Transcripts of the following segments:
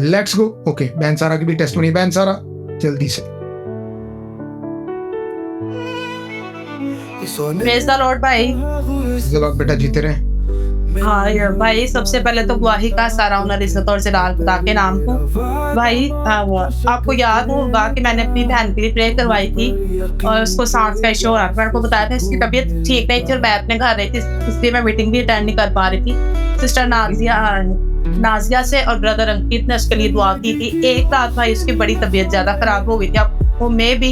Let's go. Okay, बहन सारा की भी टेस्टमनी। बहन सारा जल्दी से। प्रेज़ द लॉर्ड भाई। लोग बेटा जीते रहे। हाँ यार भाई, सबसे पहले तो गवाही का सारा हुनर इज़्ज़त और जलाल खुदा के नाम को। भाई आपको याद होगा कि मैंने अपनी बहन के लिए प्रे करवाई थी और उसको सांस का इश्यू हो रहा था। मैंने आपको बताया था इसकी तबीयत ठीक नहीं थी और मैं अपने घर रही थी, इसलिए मैं मीटिंग भी अटेंड नहीं कर पा रही थी। सिस्टर नाज़िया से और ब्रदर अंकित ने उसके लिए दुआ की थी। एक रात भाई उसकी बड़ी तबीयत ज़्यादा खराब हो गई थी। वो मैं भी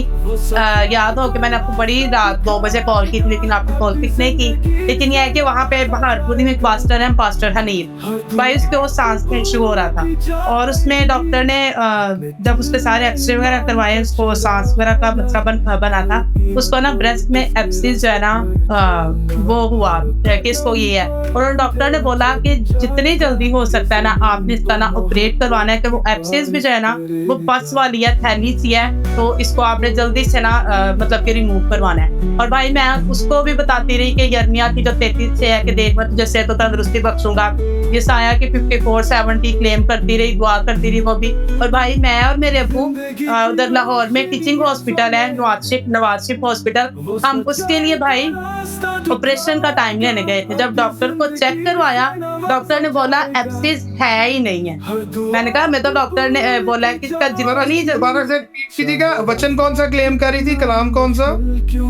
याद हो कि मैंने आपको बड़ी रात 2 बजे कॉल की थी, लेकिन आपने कॉल पिक नहीं की। लेकिन यह है कि वहाँ पे बहारपुरी में एक पास्टर है, पास्टर हनीफ भाई, उसके वो सांस का इशू हो रहा था और उसमें डॉक्टर ने जब उसके सारे एक्सरे वगैरह करवाए, उसको सांस वगैरह का मसला बना था। उसको ना ब्रेस्ट में एब्सिस जो है ना वो हुआ कि इसको ये है, और डॉक्टर ने बोला कि जितनी जल्दी हो सकता है ना आपने इसका ना ऑपरेट करवाना है, कि वो एब्सिस भी जो है ना वो पस वाली है, थैली सी है, तो इसको आपने जल्दी से ना मतलब कि रिमूव करवाना है। और भाई मैं उसको भी बताती रही कि यर्मिया की जो 33 से है कि देख मैं तुझे सेहत और तंदुरुस्ती बख्शूंगा। ये साया की 54-70 क्लेम करती रही, दुआ करती रही वो भी। और भाई मैं और मेरे अब्बू उधर लाहौर में टीचिंग हॉस्पिटल है, नवाज़शिप हॉस्पिटल, हम उसके लिए भाई ऑपरेशन का टाइम लेने गए थे। जब डॉक्टर को चेक करवाया, डॉक्टर ने बोला एब्सिस है ही नहीं है। मैंने कहा मैं तो डॉक्टर ने बोला है कि इसका किसी का वचन कौन सा क्लेम कर रही थी, कलाम कौन सा?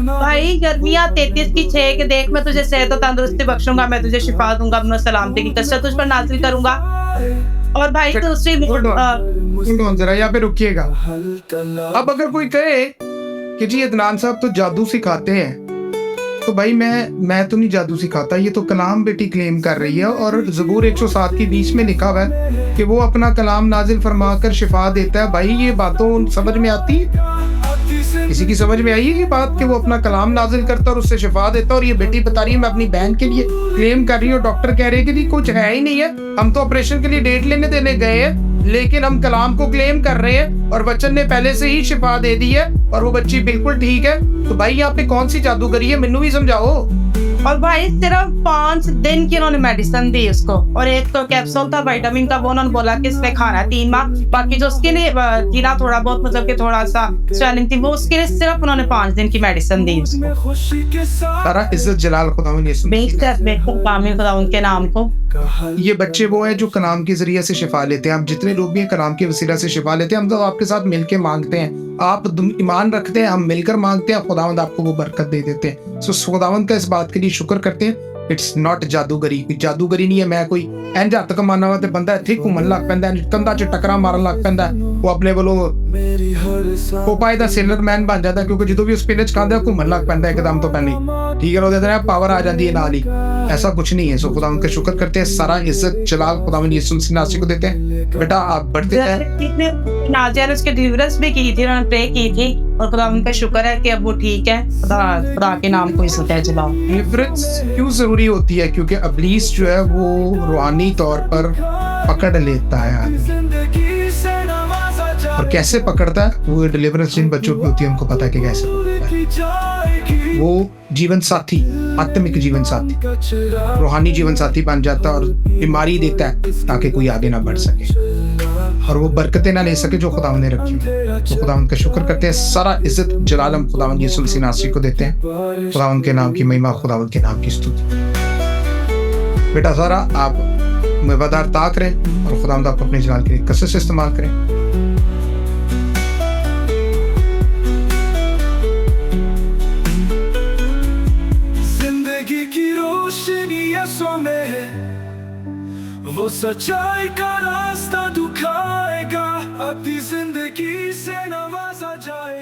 भाई गर्मियाँ 33 की 6 के देख मैं तुझे सेहत और तंदुरुस्ती बख्शूंगा, मैं तुझे शिफा दूंगा, अपना सलामती की कसरत तुझ पर नाज़िल करूंगा। और भाई दूसरी जरा यहाँ पे रुकिएगा। अब अगर कोई कहे कि जी अदनान साहब तो जादू सिखाते हैं, तो भाई मैं तो नहीं जादू सिखाता, ये तो कलाम बेटी क्लेम कर रही है। और ज़बूर 107 की 20 में लिखा हुआ है कि वो अपना कलाम नाजिल फरमा कर शिफा देता है। भाई ये बातों समझ में आती है? किसी की समझ में आई है ये बात कि वो अपना कलाम नाजिल करता और उससे शिफा देता? और ये बेटी बता रही है मैं अपनी बहन के लिए क्लेम कर रही हूँ, डॉक्टर कह रहे हैं कि जी कुछ है ही नहीं है, हम तो ऑपरेशन के लिए डेट देने गए हैं, लेकिन हम कलाम को क्लेम कर रहे हैं और वचन ने पहले से ही शिफा दे दी है और वो बच्ची बिल्कुल ठीक है। तो भाई यहाँ पे कौन सी जादूगरी है, मैनू भी समझाओ। और भाई सिर्फ 5 दिन की उन्होंने मेडिसिन दी उसको, और एक तो कैप्सूल था विटामिन का, वो उन्होंने बोला कि इसमें खाना है 3 माह। बाकी जो उसके लिए जीना थोड़ा बहुत मतलब कि थोड़ा सा स्वेलिंग थी, वो उसके लिए सिर्फ उन्होंने 5 दिन की मेडिसिन दी उसको। सारा इज्जत जलाल खुदा उनके नाम को। ये बच्चे वो है जो कलाम के जरिए से शिफा लेते हैं। आप जितने लोग भी कलाम के वसीला से शिफा लेते हैं, हम तो आपके साथ मिलके मांगते हैं, आप ईमान रखते हैं, हम मिलकर मांगते हैं, खुदावंद आपको वो बरकत दे देते हैं। सो खुदावंद का इस बात के लिए शुक्र करते हैं। इट्स नॉट जादूगरी, जादूगरी नहीं है। मैं कोई इंज हत्थ कमाना वा ते बंदा इत्थे घूमन लग पैंदा, कंधा च टकरा मारन लग पैंदा, वो अपने वालों पोपाई दा सेलर मैन बन जाता, क्योंकि जो भी स्पिनच खांदा घूमन लग पैंदा एकदम तो पहले, ठीक है, ਉਹਦੇ अंदर पावर आ जाती है नाल ही। ऐसा कुछ नहीं है। सो खुदावंद का शुक्र करते हैं, सारा इज्जत जलाल खुदावंद यीशु मसीह नासरी को देते हैं। बेटा आप बढ़ते हैं। नाजिया ने उसके डिलीवरेंस भी की थी, उन्होंने प्रे की थी, और खुदावंद का शुक्र है कि अब वो ठीक है। खुदा के नाम को इज्जत है जलाओ। डिलीवरेंस क्यों जरूरी होती है? क्योंकि इब्लीस जो है वो रूहानी तौर पर पकड़ लेता है आदमी, और कैसे पकड़ता है वो डिलीवरेंस जिन बच्चों की होती है उनको पता है कि कैसे पकड़ता है। वो जीवन साथी, आत्मिक जीवन साथी, रूहानी जीवन साथी बन जाता है और बीमारी देता है ताकि कोई आगे ना बढ़ सके और वो बरकतें ना ले सके जो खुदावंद ने रखी। तो खुदावंद का शुक्र करते हैं, सारा इज्जत जलाल हम खुदावंद यीशु मसीह नासरी को देते हैं। खुदावंद के नाम की महिमा, खुदावंद के नाम की स्तुति। बेटा सारा आप वफादार ताक करें और खुदावंद आपको अपने जलाल के लिए कसरत से इस्तेमाल करें। जिंदगी की रोशनी यसो में है, वो सच्चाई का रास्ता दिखाएगा, अपनी जिंदगी से नवाजा जाए।